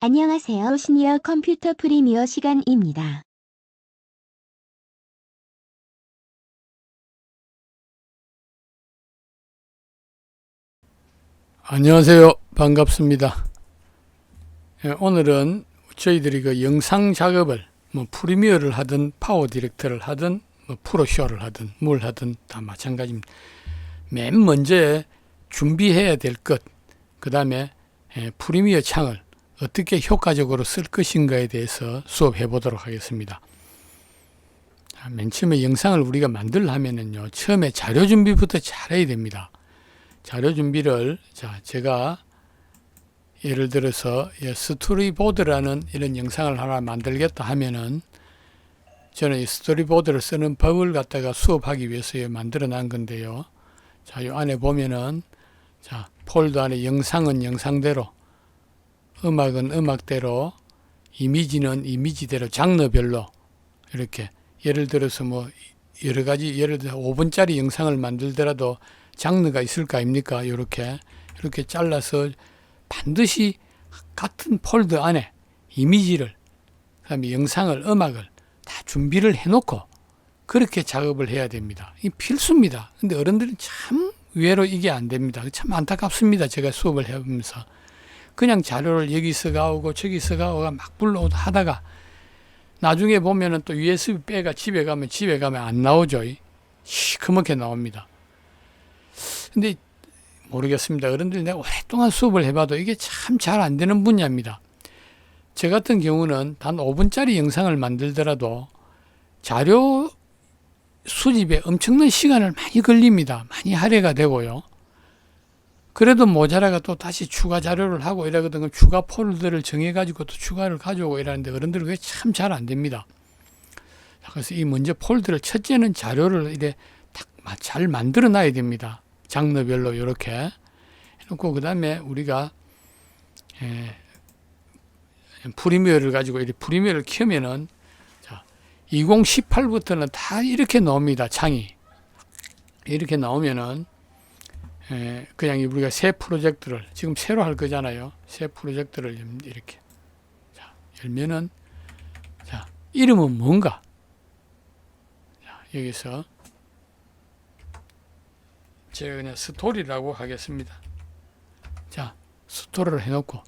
안녕하세요. 시니어 컴퓨터 프리미어 시간입니다. 안녕하세요. 반갑습니다. 오늘은 저희들이 그 영상 작업을 프리미어를 하든 파워 디렉터를 하든 프로쇼를 하든 뭘 하든 다 마찬가지입니다. 맨 먼저 준비해야 될 것, 그 다음에 프리미어 창을 어떻게 효과적으로 쓸 것인가에 대해서 수업해 보도록 하겠습니다. 맨 처음에 영상을 우리가 만들려면요, 처음에 자료 준비부터 잘해야 됩니다. 자료 준비를 제가 예를 들어서 스토리보드라는 이런 영상을 하나 만들겠다 하면은 저는 이 스토리보드를 쓰는 법을 갖다가 수업하기 위해서 만들어 놓은 건데요. 자, 이 안에 보면은 폴더 안에 영상은 영상대로, 음악은 음악대로, 이미지는 이미지대로 장르별로 이렇게 예를 들어서 여러 가지 예를 들어서 5분짜리 영상을 만들더라도 장르가 있을 거 아닙니까? 이렇게 잘라서 반드시 같은 폴더 안에 이미지를, 그 다음에 영상을, 음악을 다 준비를 해놓고 그렇게 작업을 해야 됩니다. 이 필수입니다. 근데 어른들은 참 의외로 이게 안 됩니다. 참 안타깝습니다. 제가 수업을 해보면서 그냥 자료를 여기서 가오고 저기서 가오고 막 불러오고 하다가 나중에 보면은 또 USB 빼가 집에 가면 안 나오죠. 시커멓게 나옵니다. 근데 모르겠습니다. 어른들 내가 오랫동안 수업을 해봐도 이게 참 잘 안 되는 분야입니다. 저 같은 경우는 단 5분짜리 영상을 만들더라도 자료 수집에 엄청난 시간을 많이 걸립니다. 많이 할애가 되고요. 그래도 모자라가 또 다시 추가 자료를 하고 이러거든요. 추가 폴더를 정해가지고 또 추가를 가져오고 이러는데 어른들은 그게 참 잘 안 됩니다. 그래서 이 먼저 폴더를 첫째는 자료를 이래 딱 잘 만들어 놔야 됩니다. 장르별로 이렇게 해놓고 그 다음에 우리가 프리미어를 가지고 이렇게 프리미어를 켜면은 2018부터는 다 이렇게 나옵니다. 창이 이렇게 나오면은 그냥 우리가 새 프로젝트를 지금 새로 할 거잖아요. 새 프로젝트를 이렇게 열면은 이름은 뭔가 여기서 제가 그냥 스토리라고 하겠습니다. 스토리를 해놓고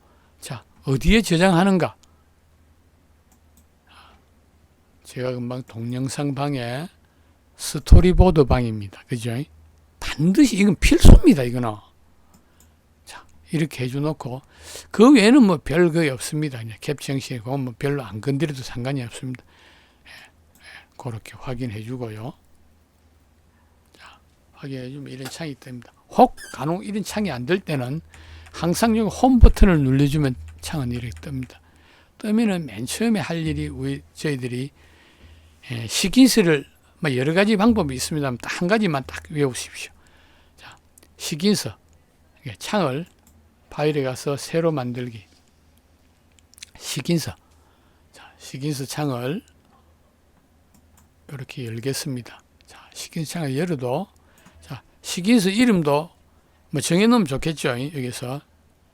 어디에 저장하는가? 제가 금방 동영상 방에 스토리보드 방입니다. 그죠? 반드시 이건 필수입니다. 이거는 이렇게 해줘놓고 그 외에는 별 거의 없습니다. 그냥 캡처 형식이고 별로 안 건드려도 상관이 없습니다. 그렇게 확인해주고요. 확인해주면 이런 창이 뜹니다. 혹 간혹 이런 창이 안 될 때는 항상 여기 홈 버튼을 눌러주면 창은 이렇게 뜹니다. 뜨면은 맨 처음에 할 일이 저희들이 식인서를 여러 가지 방법이 있습니다만 딱 한 가지만 딱 외우십시오. 식인서 창을 파일에 가서 새로 만들기 식인서 식인서 창을 이렇게 열겠습니다. 식인서 창을 열어도 식인서 이름도 정해놓으면 좋겠죠. 여기서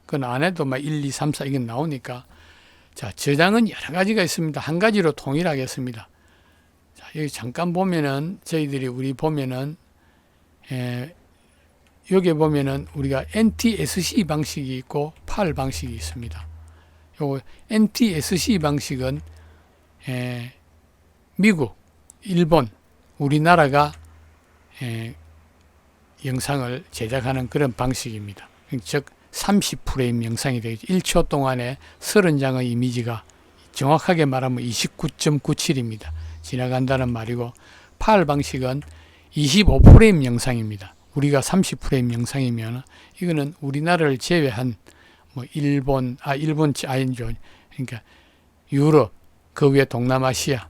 그건 안 해도 1, 2, 3, 4 이게 나오니까 저장은 여러 가지가 있습니다. 한 가지로 통일하겠습니다. 여기 잠깐 보면은 우리 보면은 여기 보면은 우리가 NTSC 방식이 있고 PAL 방식이 있습니다. 요거 NTSC 방식은 미국, 일본, 우리나라가 영상을 제작하는 그런 방식입니다. 즉 30프레임 영상이 되겠죠. 1초 동안에 30장의 이미지가 정확하게 말하면 29.97입니다. 지나간다는 말이고 PAL 방식은 25프레임 영상입니다. 우리가 30프레임 영상이면 이거는 우리나라를 제외한 일본이 아니죠. 그러니까 유럽, 그 위에 동남아시아,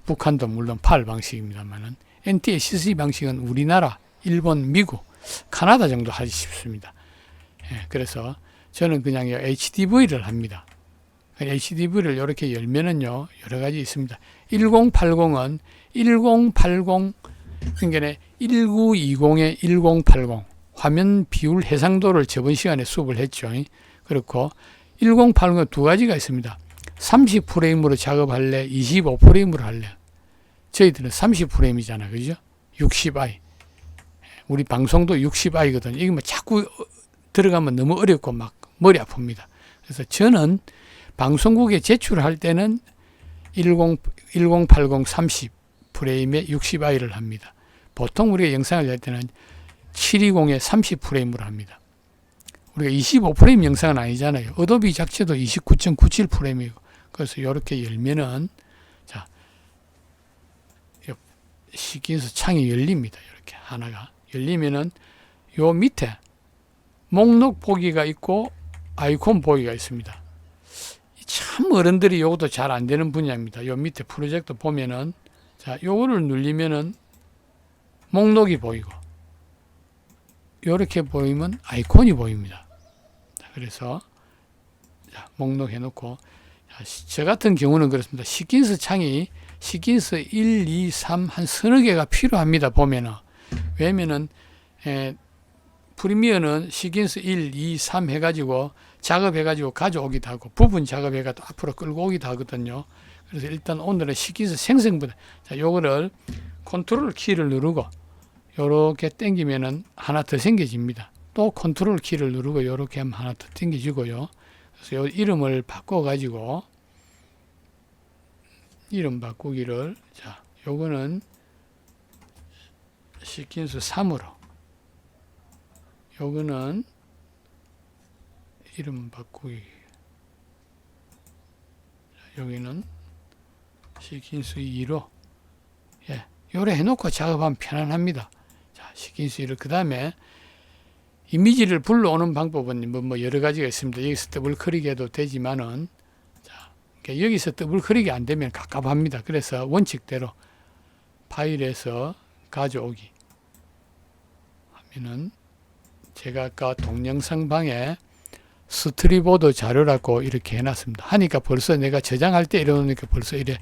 북한도 물론 PAL 방식입니다만은 NTSC 방식은 우리나라, 일본, 미국, 카나다 정도 하기 쉽습니다. 그래서 저는 그냥 HDV를 합니다. HDV를 이렇게 열면은요, 여러 가지 있습니다. 1080은 1080, 그러니까 1920에 1080 화면 비율 해상도를 저번 시간에 수업을 했죠. 그렇고 1080은 두 가지가 있습니다. 30프레임으로 작업할래? 25프레임으로 할래? 저희들은 30프레임이잖아. 그죠? 60i. 우리 방송도 60i거든요. 이게 뭐 자꾸 들어가면 너무 어렵고 막 머리 아픕니다. 그래서 저는 방송국에 제출할 때는 1080 30 프레임에 60i를 합니다. 보통 우리가 영상을 낼 때는 720에 30 프레임으로 합니다. 우리가 25프레임 영상은 아니잖아요. 어도비 자체도 29.97 프레임이고, 그래서 이렇게 열면은, 자, 시킨스 창이 열립니다. 이렇게 하나가 열리면은 요 밑에 목록 보기가 있고 아이콘 보기가 있습니다. 참 어른들이 요것도 잘 안 되는 분야입니다. 요 밑에 프로젝트 보면은, 자, 요거를 누르면은 목록이 보이고, 요렇게 보이면 아이콘이 보입니다. 자, 그래서, 자, 목록 해놓고, 자, 저 같은 경우는 그렇습니다. 시킨스 창이 시킨스 1, 2, 3 한 서너 개가 필요합니다. 보면은. 왜냐면은, 프리미어는 시킨스 1, 2, 3 해가지고 작업해가지고 가져오기도 하고 부분 작업해가지고 앞으로 끌고 오기도 하거든요. 그래서 일단 오늘은 시킨스 생성부터, 자, 요거를 컨트롤 키를 누르고 요렇게 당기면은 하나 더 생겨집니다. 또 컨트롤 키를 누르고 요렇게 하면 하나 더 당겨지고요. 그래서 요 이름을 바꿔가지고 이름 바꾸기를, 자, 요거는 시킨스 3으로, 요거는 이름 바꾸기, 여기는 시킨스 2로, 예, 요래 해놓고 작업하면 편안합니다. 자, 시킨스 2를, 그 다음에 이미지를 불러오는 방법은 뭐 여러 가지가 있습니다. 여기서 더블 클릭해도 되지만은, 자, 여기서 더블 클릭이 안 되면 갑갑합니다. 그래서 원칙대로 파일에서 가져오기 하면은, 제가 아까 동영상 방에 스토리보드 자료라고 이렇게 해놨습니다. 하니까 벌써 내가 저장할 때 이러니까 벌써 이래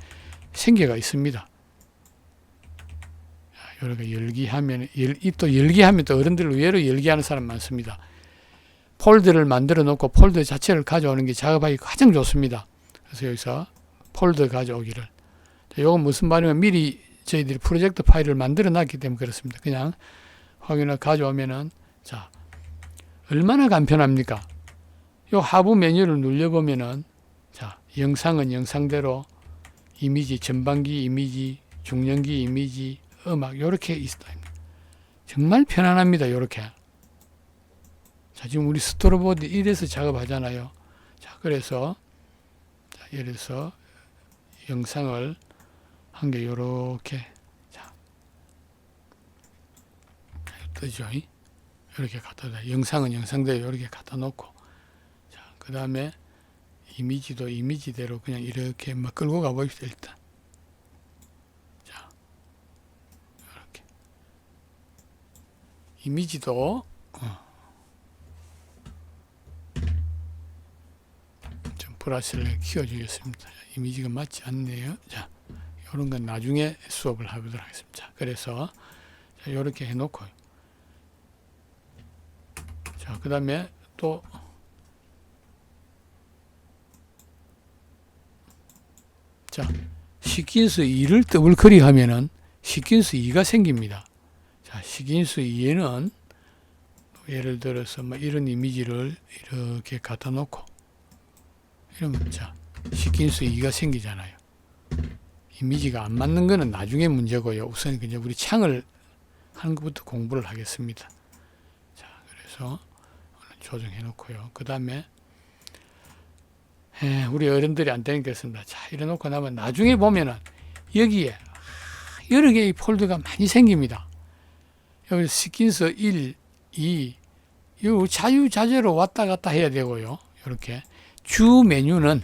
생겨가 있습니다. 이렇게 열기하면, 또 열기하면 또 어른들 의외로 열기하는 사람 많습니다. 폴더를 만들어 놓고 폴더 자체를 가져오는 게 작업하기 가장 좋습니다. 그래서 여기서 폴더 가져오기를. 이건 무슨 말이냐면 미리 저희들이 프로젝트 파일을 만들어 놨기 때문에 그렇습니다. 그냥 확인을 가져오면은, 자, 얼마나 간편합니까? 요 하부 메뉴를 눌러보면은, 자, 영상은 영상대로, 이미지, 전반기 이미지, 중년기 이미지, 음악, 요렇게 있다. 정말 편안합니다. 요렇게. 자, 지금 우리 스토리보드 이래서 작업하잖아요. 자, 그래서, 자, 예를 들어서 영상을 한 개 요렇게, 자, 뜨죠? 이렇게 갖다 놔. 영상은 영상대로 이렇게 갖다 놓고, 자, 그 다음에 이미지도 이미지대로 그냥 이렇게 막 끌고 가봅시다. 일단, 자, 이렇게 이미지도 좀 브러쉬를 키워주겠습니다. 이미지가 맞지 않네요. 자, 이런 건 나중에 수업을 해보도록 하겠습니다. 자, 그래서 자, 이렇게 해놓고, 자, 그 다음에 또, 자, 시킨스 2를 더블 클릭하면은 시킨스 2가 생깁니다. 자, 시킨스 2에는 예를 들어서 뭐 이런 이미지를 이렇게 갖다 놓고, 이러면, 자, 시킨스 2가 생기잖아요. 이미지가 안 맞는 거는 나중에 문제고요. 우선 그냥 우리 창을 하는 것부터 공부를 하겠습니다. 자, 그래서 조정해 놓고요. 그 다음에 우리 어른들이 안 되는 게 있습니다. 자, 이래 놓고 나면 나중에 보면은 여기에 여러 개의 폴더가 많이 생깁니다. 여기 시킨스 1, 2, 이 자유자재로 왔다 갔다 해야 되고요. 이렇게 주 메뉴는,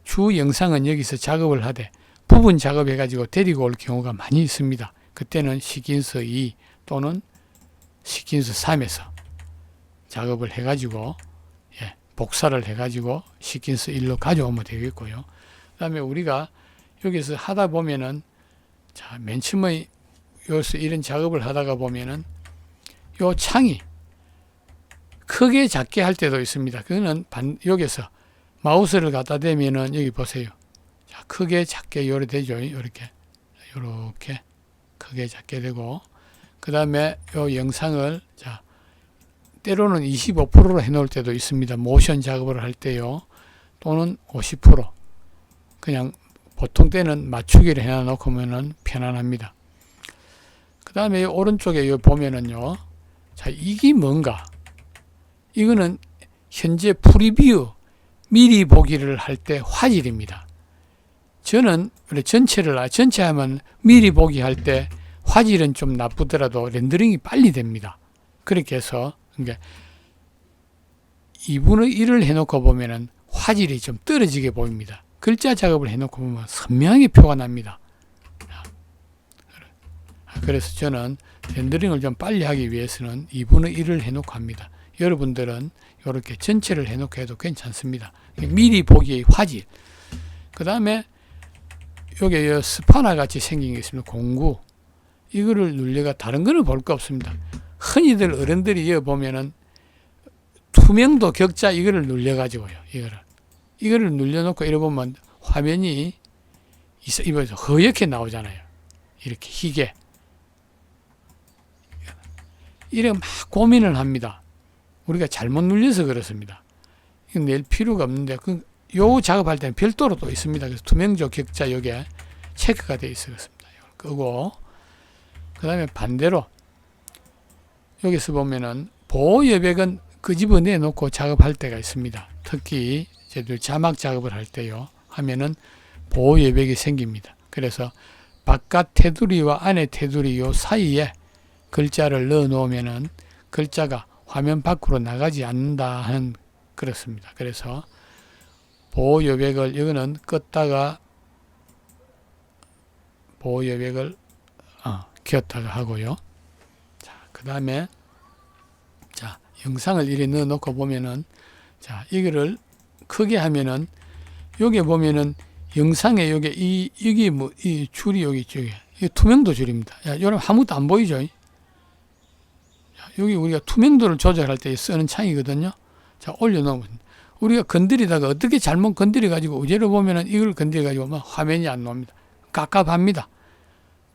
주 영상은 여기서 작업을 하되 부분 작업해 가지고 데리고 올 경우가 많이 있습니다. 그때는 시킨스 2 또는 시킨스 3에서 작업을 해 가지고, 예, 복사를 해 가지고 시킨스 1로 가져오면 되겠고요. 그 다음에 우리가 여기서 하다 보면은, 자, 맨 처음에 여기서 이런 작업을 하다가 보면은 요 창이 크게 작게 할 때도 있습니다. 그거는 여기서 마우스를 갖다 대면은 여기 보세요. 자, 크게 작게 요래 되죠. 요렇게 크게 작게 되고, 그 다음에 요 영상을 자 때로는 25%로 해놓을 때도 있습니다. 모션 작업을 할 때요. 또는 50%. 그냥 보통 때는 맞추기를 해놓으면은 편안합니다. 그 다음에 오른쪽에 보면은요. 자, 이게 뭔가? 이거는 현재 프리뷰 미리 보기를 할 때 화질입니다. 저는 전체 하면 미리 보기 할 때 화질은 좀 나쁘더라도 렌더링이 빨리 됩니다. 그렇게 해서 2분의 1을 해놓고 보면은 화질이 좀 떨어지게 보입니다. 글자 작업을 해놓고 보면 선명하게 표가 납니다. 그래서 저는 렌더링을 좀 빨리 하기 위해서는 2분의 1을 해놓고 합니다. 여러분들은 이렇게 전체를 해놓고 해도 괜찮습니다. 미리 보기의 화질. 그 다음에 여기 스파나 같이 생긴 게 있습니다. 공구. 이거를 눌려가 다른 거는 볼 거 없습니다. 흔히들 어른들이 여기 보면은 투명도 격자 이거를 눌려가지고요. 이거를 눌려놓고 이래 보면 화면이 입에서 허옇게 나오잖아요. 이렇게 희게. 이래 막 고민을 합니다. 우리가 잘못 눌려서 그렇습니다. 이거 낼 필요가 없는데 요 작업할 때는 별도로 또 있습니다. 그래서 투명조 격자 여기에 체크가 되어 있어 그렇습니다. 이걸 끄고 그 다음에 반대로 여기서 보면은 보호 여백은 끄집어내 놓고 작업할 때가 있습니다. 특히 저희들 자막 작업을 할 때요 하면은 보호 여백이 생깁니다. 그래서 바깥 테두리와 안에 테두리 요 사이에 글자를 넣어 놓으면은 글자가 화면 밖으로 나가지 않는다 하는 그렇습니다. 그래서 보호 여백을 이거는 껐다가 보호 여백을 켰다가 하고요. 자, 그 다음에 자, 영상을 이렇게 넣어 놓고 보면은 자, 이거를 크게 하면은 여기 보면은 영상에 여기 이게 뭐 이 줄이 여기 있죠. 이게 투명도 줄입니다. 야, 여러분 아무것도 안 보이죠? 자, 여기 우리가 투명도를 조절할 때 쓰는 창이거든요. 자, 올려놓으면 우리가 건드리다가 어떻게 잘못 건드려 가지고 의제로 보면은 이걸 건드려 가지고 막 화면이 안 나옵니다. 깝깝합니다.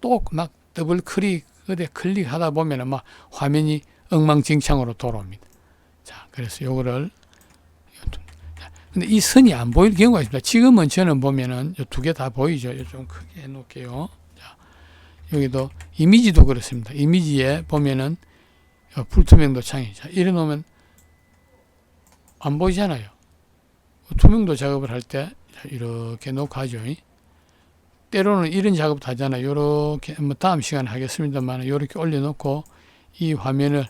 또 막 더블 클릭하다 보면은 막 화면이 엉망진창으로 돌아옵니다. 자, 그래서 요거를 근데 이 선이 안 보일 경우가 있습니다. 지금은 저는 보면은 요 두 개 다 보이죠. 좀 크게 해 놓을게요. 자, 여기도 이미지도 그렇습니다. 이미지에 보면은 불투명도 창이 자, 이래 놓으면 안 보이잖아요. 투명도 작업을 할 때 이렇게 놓고 하죠. 때로는 이런 작업도 하잖아요. 요렇게 뭐 다음 시간에 하겠습니다만 요렇게 올려놓고 이 화면을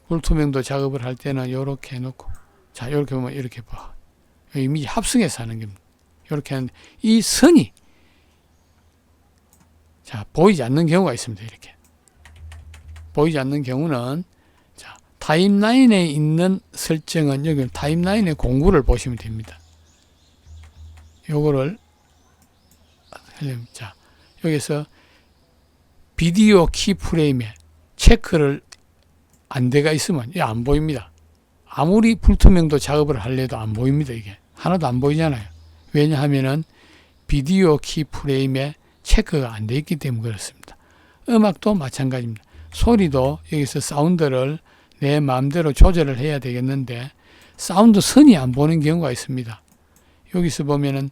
불투명도 작업을 할 때는 요렇게 해놓고 자 요렇게 보면 이렇게 봐. 이미지 합성해서 하는 겁니다. 요렇게 하는데 이 선이 자 보이지 않는 경우가 있습니다. 이렇게 보이지 않는 경우는 자 타임라인에 있는 설정은 여기 타임라인의 공구를 보시면 됩니다. 요거를 자 여기서 비디오 키프레임에 체크를 안 돼가 있으면 이게 안 보입니다. 아무리 불투명도 작업을 할래도 안 보입니다. 이게 하나도 안 보이잖아요. 왜냐하면은 비디오 키프레임에 체크가 안 돼 있기 때문에 그렇습니다. 음악도 마찬가지입니다. 소리도 여기서 사운드를 내 마음대로 조절을 해야 되겠는데 사운드 선이 안 보는 경우가 있습니다. 여기서 보면은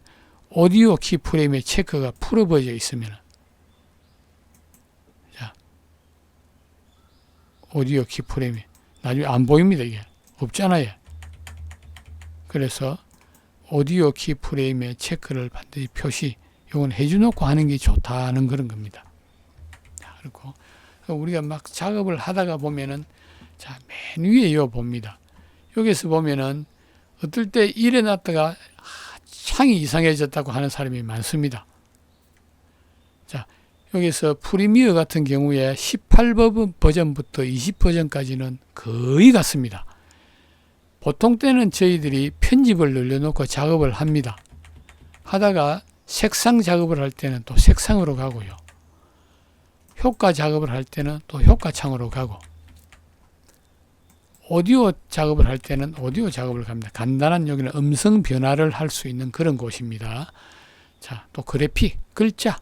오디오 키프레임에 체크가 풀어버져 있으면 자 오디오 키프레임이 나중에 안 보입니다. 이게 없잖아요. 그래서 오디오 키프레임의 체크를 반드시 표시 이건 해주놓고 하는 게 좋다는 그런 겁니다. 자, 그리고 우리가 막 작업을 하다가 보면은 자, 맨 위에 이거 봅니다. 여기서 보면은 어떨 때 일어났다가 창이 이상해졌다고 하는 사람이 많습니다. 자, 여기서 프리미어 같은 경우에 18버전부터 20버전까지는 거의 같습니다. 보통 때는 저희들이 편집을 늘려놓고 작업을 합니다. 하다가 색상 작업을 할 때는 또 색상으로 가고요. 효과 작업을 할 때는 또 효과창으로 가고 오디오 작업을 할 때는 오디오 작업을 갑니다. 간단한 여기는 음성 변화를 할 수 있는 그런 곳입니다. 자, 또 그래픽, 글자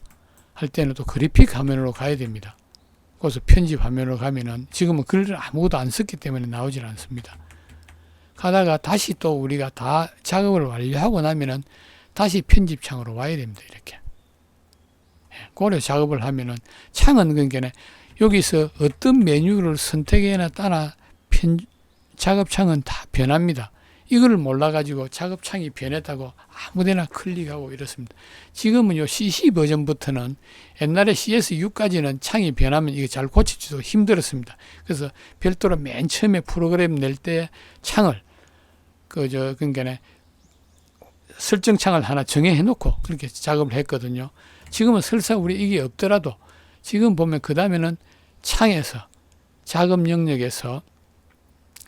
할 때는 또 그래픽 화면으로 가야 됩니다. 그래서 편집 화면으로 가면은 지금은 글을 아무것도 안 썼기 때문에 나오질 않습니다. 가다가 다시 또 우리가 다 작업을 완료하고 나면은 다시 편집창으로 와야 됩니다. 이렇게. 고려 작업을 하면은 창은 그러니까 여기서 어떤 메뉴를 선택해나 따라 작업창은 다 변합니다. 이거를 몰라가지고 작업창이 변했다고 아무데나 클릭하고 이렇습니다. 지금은 요 CC 버전부터는 옛날에 CS6까지는 창이 변하면 이게 잘 고치기도 힘들었습니다. 그래서 별도로 맨 처음에 프로그램 낼 때 창을 그러니까 설정창을 하나 정해 놓고 그렇게 작업을 했거든요. 지금은 설사 우리 이게 없더라도 지금 보면 그 다음에는 창에서 작업 영역에서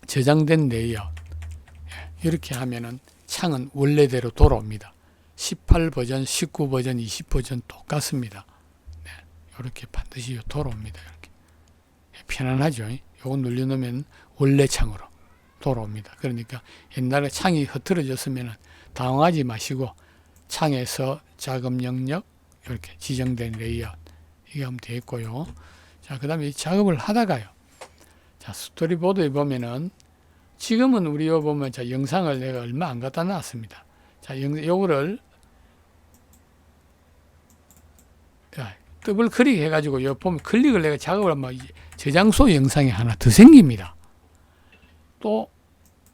저장된 레이아웃 이렇게 하면은 창은 원래대로 돌아옵니다. 18 버전, 19 버전, 20 버전 똑같습니다. 네, 이렇게 반드시 돌아옵니다. 이렇게 편안하죠. 요거 눌러놓으면 원래 창으로 돌아옵니다. 그러니까 옛날에 창이 흐트러졌으면 당황하지 마시고 창에서 작업 영역 이렇게 지정된 레이아웃 이게 하면 되겠고요. 자, 그 다음에 작업을 하다가요. 자, 스토리보드에 보면은 지금은 우리 요 보면 자, 영상을 내가 얼마 안 갖다 놨습니다. 자, 요거를 더블 클릭 해가지고 요 보면 클릭을 내가 작업을 하면 저장소 영상이 하나 더 생깁니다. 또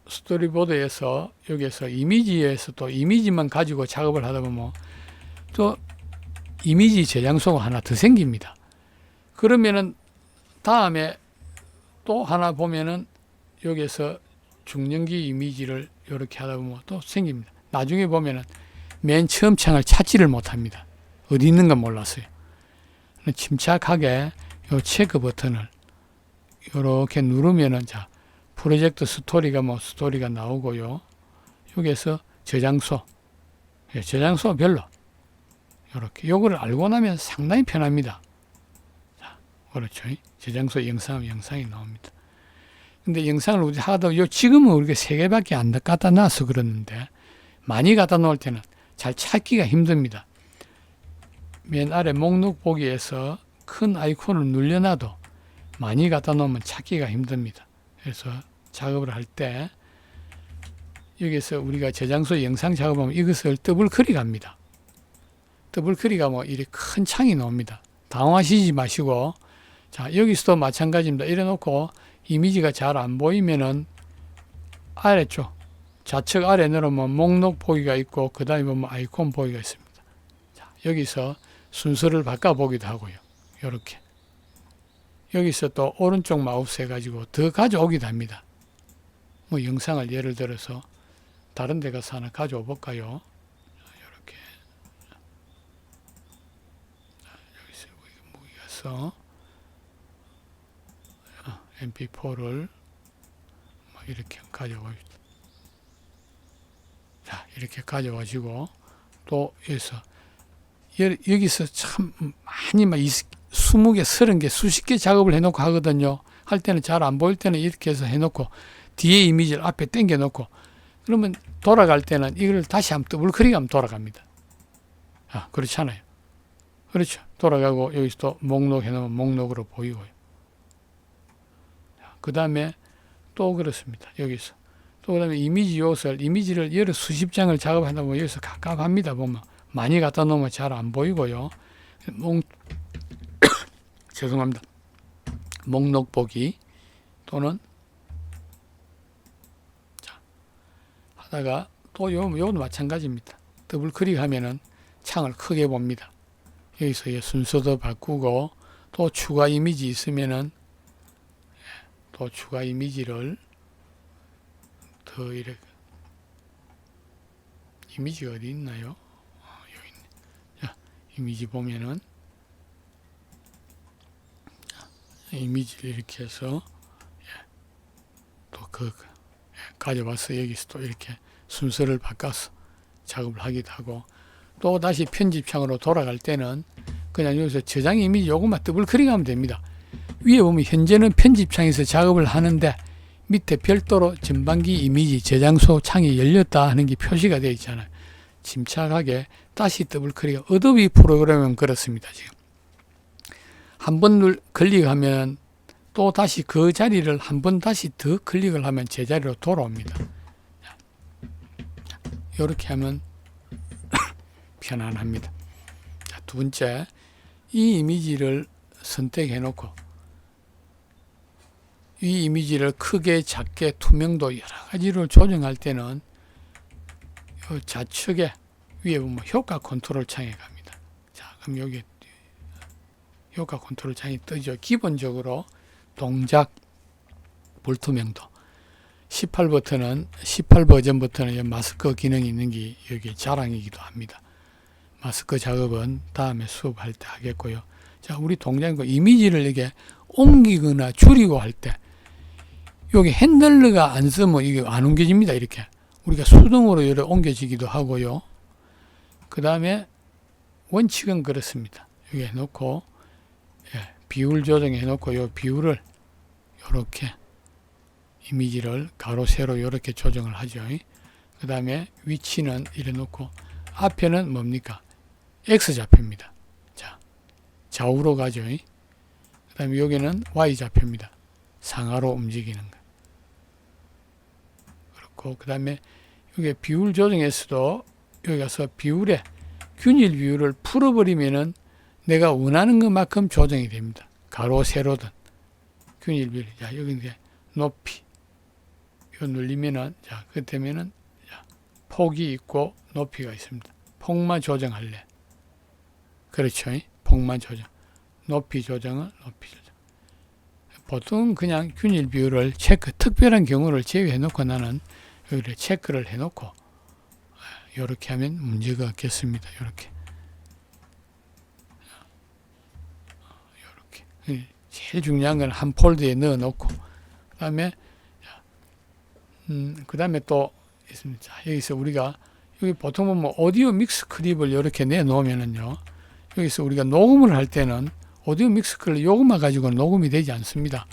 스토리보드에서 여기에서 이미지에서 또 이미지만 가지고 작업을 하다 보면 또 이미지 저장소가 하나 더 생깁니다. 그러면은 다음에 또 하나 보면은 여기에서 중년기 이미지를 이렇게 하다 보면 또 생깁니다. 나중에 보면은 맨 처음 창을 찾지를 못합니다. 어디 있는가 몰랐어요. 침착하게 요 체크 버튼을 이렇게 누르면은 자, 프로젝트 스토리가 스토리가 나오고요. 여기에서 저장소, 저장소별로 이렇게 요거를 알고 나면 상당히 편합니다. 자, 그렇죠. 저장소 영상이 나옵니다. 근데 영상을 우리 하도 지금은 우리가 3개밖에 안 갖다 놔서 그러는데 많이 갖다 놓을 때는 잘 찾기가 힘듭니다. 맨 아래 목록 보기에서 큰 아이콘을 눌려놔도 많이 갖다 놓으면 찾기가 힘듭니다. 그래서 작업을 할 때 여기서 우리가 저장소 영상 작업하면 이것을 더블 클릭합니다. 더블 클릭하면 이렇게 큰 창이 나옵니다. 당황하시지 마시고 자, 여기서도 마찬가지입니다. 이래 놓고 이미지가 잘 안 보이면은 아래쪽 좌측 아래 내려오면 목록 보기가 있고 그 다음에 보면 아이콘 보기가 있습니다. 자, 여기서 순서를 바꿔 보기도 하고요. 이렇게 여기서 또 오른쪽 마우스 해가지고 더 가져오기도 합니다. 영상을 예를 들어서 다른 데 가서 하나 가져오 볼까요? 이렇게 여기서 가서 mp4를 이렇게 가져와요. 자, 이렇게 가져와시고 또 여기서 참 많이 20개, 30개, 수십 개 작업을 해놓고 하거든요. 할 때는 잘 안 보일 때는 이렇게 해서 해놓고 뒤에 이미지를 앞에 당겨 놓고 그러면 돌아갈 때는 이걸 다시 한번 더블 클릭하면 돌아갑니다. 아, 그렇잖아요. 그렇죠. 돌아가고 여기서 또 목록 해놓으면 목록으로 보이고요. 그 다음에 또 그렇습니다. 여기서 또 그 다음에 이미지를 여러 수십 장을 작업하다 보면 여기서 갑갑합니다. 보면 많이 갖다 놓으면 잘 안 보이고요. 죄송합니다. 목록 보기 또는 자, 하다가 또 요것도 마찬가지입니다. 더블 클릭하면은 창을 크게 봅니다. 여기서 순서도 바꾸고 또 추가 이미지 있으면은 또 추가 이미지를 더 이렇게 이미지가 어디 있나요? 여기 있네. 자, 이미지 보면은 이미지를 이렇게 해서 또 가져와서 여기서 또 이렇게 순서를 바꿔서 작업을 하기도 하고 또 다시 편집창으로 돌아갈 때는 그냥 여기서 저장 이미지 요것만 더블 클릭하면 됩니다. 위에 보면 현재는 편집창에서 작업을 하는데 밑에 별도로 전반기 이미지 저장소 창이 열렸다 하는 게 표시가 되어 있잖아요. 침착하게 다시 더블 클릭. 어도비 프로그램은 그렇습니다. 지금 한 번 클릭하면 또 다시 그 자리를 한 번 다시 더 클릭을 하면 제자리로 돌아옵니다. 이렇게 하면 편안합니다. 자, 두 번째, 이 이미지를 선택해 놓고 이 이미지를 크게 작게 투명도 여러 가지로 조정할 때는 이 좌측에 위에 보면 효과 컨트롤 창에 갑니다. 자, 그럼 여기 효과 컨트롤 창이 뜨죠. 기본적으로 동작 불투명도 18버튼은 18 버전부터는 마스크 기능이 있는 게 여기 자랑이기도 합니다. 마스크 작업은 다음에 수업할 때 하겠고요. 자, 우리 동작은 이미지를 이게 옮기거나 줄이고 할 때 여기 핸들러가 안 쓰면 이게 안 옮겨집니다. 이렇게 우리가 수동으로 이렇게 옮겨지기도 하고요. 그 다음에 원칙은 그렇습니다. 여기 해놓고 비율 조정해 놓고 요 비율을 이렇게 이미지를 가로 세로 이렇게 조정을 하죠. 그 다음에 위치는 이래 놓고 앞에는 뭡니까? X좌표입니다. 자, 좌우로 가죠. 그 다음에 여기는 Y좌표입니다. 상하로 움직이는 거. 그렇고 그 다음에 여기 비율 조정에서도 여기 가서 비율에 균일 비율을 풀어버리면은 내가 원하는 것만큼 조정이 됩니다. 가로 세로든 균일 비율. 자, 여기 이제 높이 이거 눌리면은 자, 그 되면은 자, 폭이 있고 높이가 있습니다. 폭만 조정할래. 그렇죠. 폭만 조정. 높이 조정은 높이 조정. 보통 그냥 균일 비율을 체크, 특별한 경우를 제외해 놓고 나는 여기를 체크를 해 놓고 이렇게 하면 문제가 없겠습니다. 이렇게. 이렇게. 제일 중요한 건 한 폴더에 넣어 놓고 그다음에 그다음에 또 있습니다. 자, 여기서 우리가 여기 보통 보면 오디오 믹스 클립을 이렇게 내 놓으면은요. 여기서 우리가 녹음을 할 때는 오디오 믹스 클립 요것만 가지고 녹음이 되지 않습니다.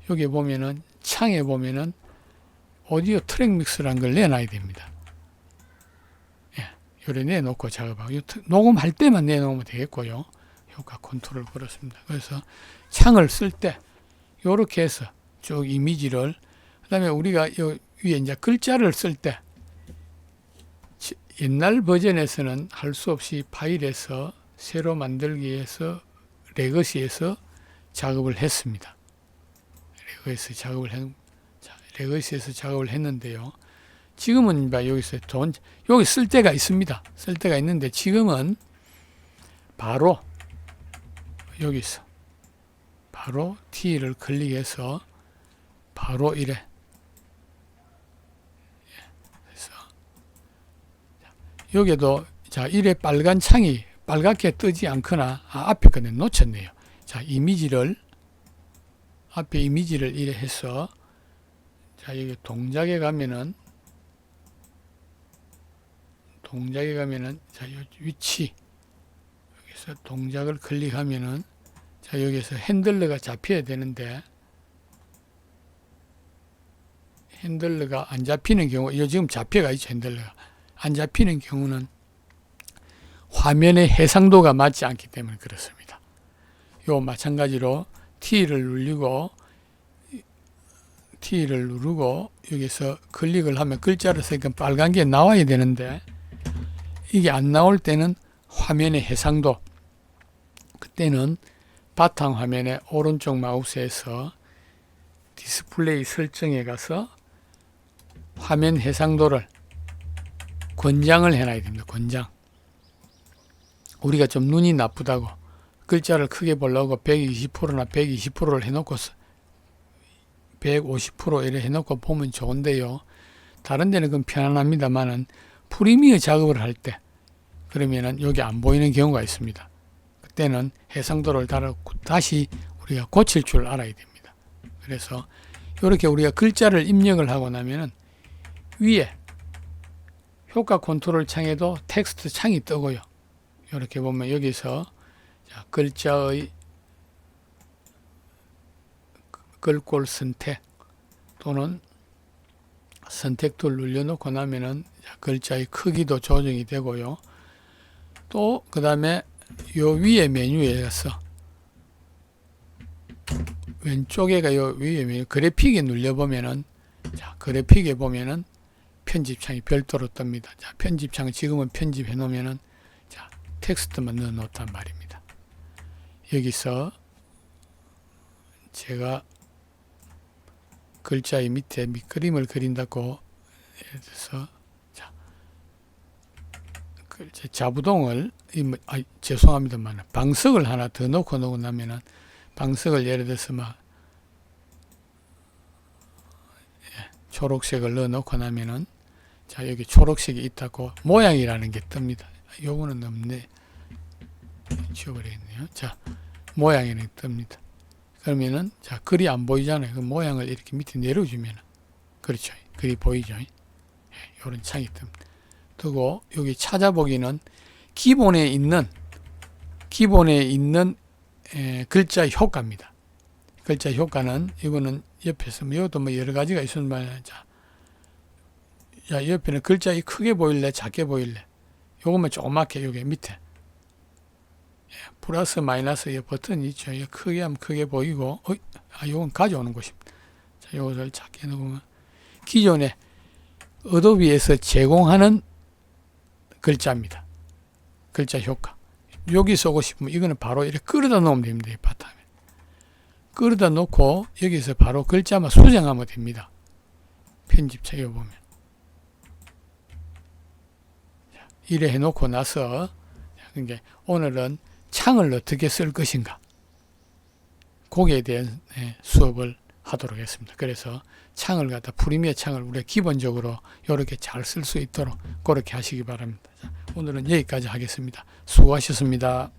여기 보면은 창에 보면은 오디오 트랙 믹스라는 걸 내놔야 됩니다. 예, 요래 내놓고 작업하고 녹음할 때만 내놓으면 되겠고요. 효과 컨트롤 그렇습니다. 그래서 창을 쓸 때 요렇게 해서 쭉 이미지를 그다음에 우리가 요 위에 이제 글자를 쓸 때 옛날 버전에서는 할 수 없이 파일에서 새로 만들기에서 레거시에서 작업을 했습니다. 레거시에서 작업을 했는데요. 지금은 여기서 여기 쓸 때가 있습니다. 쓸 때가 있는데 지금은 바로 여기서 바로 T를 클릭해서 바로 이래. 그래서 여기도 자 이래 빨간 창이 빨갛게 뜨지 않거나 앞에 거는 놓쳤네요. 자 앞에 이미지를 이래 해서 자 여기 동작에 가면은 자 위치 여기서 동작을 클릭하면은 자 여기서 핸들러가 잡혀야 되는데 핸들러가 안 잡히는 경우 이거 지금 잡혀가 있죠. 핸들러가 안 잡히는 경우는 화면의 해상도가 맞지 않기 때문에 그렇습니다. 요 마찬가지로 T를 누르고 여기서 클릭을 하면 글자를 쓰니까 빨간 게 나와야 되는데 이게 안 나올 때는 화면의 해상도 그때는 바탕화면의 오른쪽 마우스에서 디스플레이 설정에 가서 화면 해상도를 권장을 해놔야 됩니다. 권장. 우리가 좀 눈이 나쁘다고 글자를 크게 보려고 120%나 120%를 해놓고 150% 이래 해놓고 보면 좋은데요. 다른 데는 그건 편안합니다만은 프리미어 작업을 할 때 그러면은 여기 안 보이는 경우가 있습니다. 그때는 해상도를 다시 우리가 고칠 줄 알아야 됩니다. 그래서 이렇게 우리가 글자를 입력을 하고 나면은 위에 효과 컨트롤 창에도 텍스트 창이 뜨고요. 이렇게 보면 여기서 글자의 글꼴 선택 또는 선택도를 눌러놓고 나면은 글자의 크기도 조정이 되고요. 또 그 다음에 요 위에 메뉴에서 왼쪽에가 요 위에 메뉴 그래픽에 눌려보면은 자, 그래픽에 보면은 편집창이 별도로 뜹니다. 자, 편집창 지금은 편집해 놓으면은 자, 텍스트만 넣어 놓단 말입니다. 여기서 제가 글자의 밑에 밑그림을 그린다고 예를 들어서 자, 자부동을 죄송합니다만 방석을 하나 더 넣고 나면은 방석을 예를 들어서 막 초록색을 넣어 놓고 나면은 자, 여기 초록색이 있다고 모양이라는 게 뜹니다. 요거는 없네. 지워버리겠네요. 자, 모양이라는 게 뜹니다. 그러면은 자, 글이 안 보이잖아요. 그 모양을 이렇게 밑에 내려주면은 그렇죠. 글이 보이죠. 요런 창이 뜹니다. 뜨고 여기 찾아보기는 기본에 있는 글자 효과입니다. 글자 효과는 이거는 옆에서 이것도 뭐 여러 가지가 있으면 말이야. 자, 옆에는 글자가 크게 보일래, 작게 보일래. 요거만 조그맣게 여기 밑에 플러스 마이너스 버튼이 있죠. 크게 하면 크게 보이고, 요건 가져오는 곳입니다. 자, 요것을 작게 넣으면 기존에 어도비에서 제공하는 글자입니다. 글자 효과. 여기 쓰고 싶으면 이거는 바로 이렇게 끌어다 놓으면 됩니다. 이 바탕에. 끌어다 놓고 여기서 바로 글자만 수정하면 됩니다. 편집책에 보면. 이래 해놓고 나서 그러니까 오늘은 창을 어떻게 쓸 것인가 거기에 대한 수업을 하도록 했습니다. 그래서 창을 갖다 프리미어 창을 우리가 기본적으로 이렇게 잘 쓸 수 있도록 그렇게 하시기 바랍니다. 자, 오늘은 여기까지 하겠습니다. 수고하셨습니다.